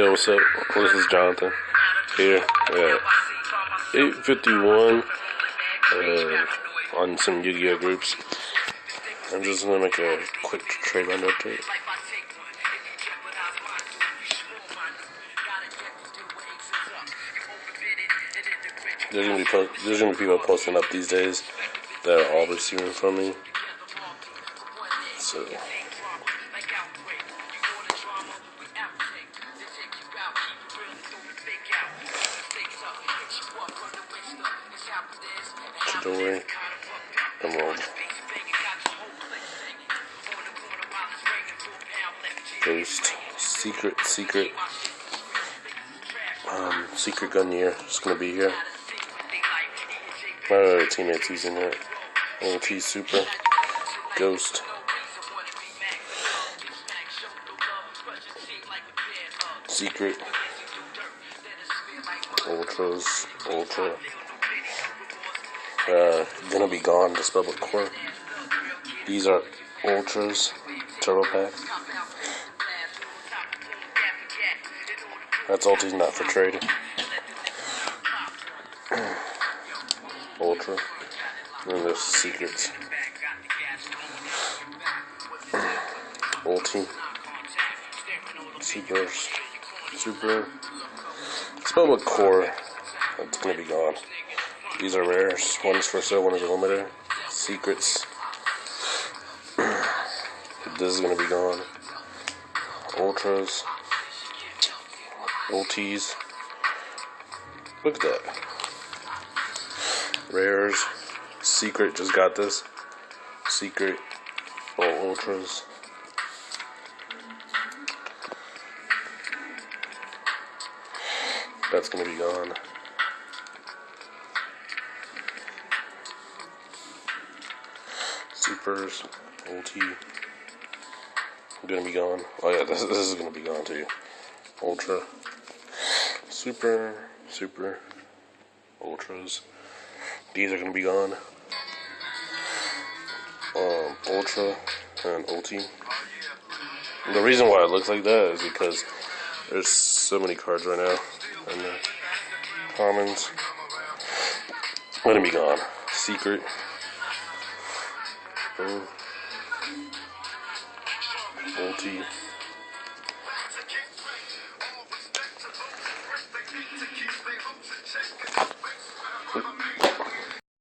Yo, what's up? This is Jonathan here at 8:51 on some Yu-Gi-Oh groups. I'm just gonna make a quick trade line update. There's gonna be people posting up these days that are all receiving from me. So. Chidori, Emerald, Ghost, Secret Gunnier is gonna be here. My other teammates using it. LT Super, Ghost, Secret, Ultra. Gonna be gone, the Spellbook Core. These are Ultras, Turbo Pack. That's Ulti's not for trade. Ultra. And then there's Secrets. Ulti. Super. Spellbook Core. That's gonna be gone. These are rares. One's for sale, one is a limiter. Secrets. This is gonna be gone. Ultras. Ultis. Look at that. Rares. Secret, just got this. Secret. All Ultras. That's gonna be gone. Supers, ulti, gonna be gone. Oh yeah, this is gonna be gone too. Ultra, super, ultras. These are gonna be gone. Ultra and ulti. And the reason why it looks like that is because there's so many cards right now in the commons. Gonna be gone. Secret. Ulti.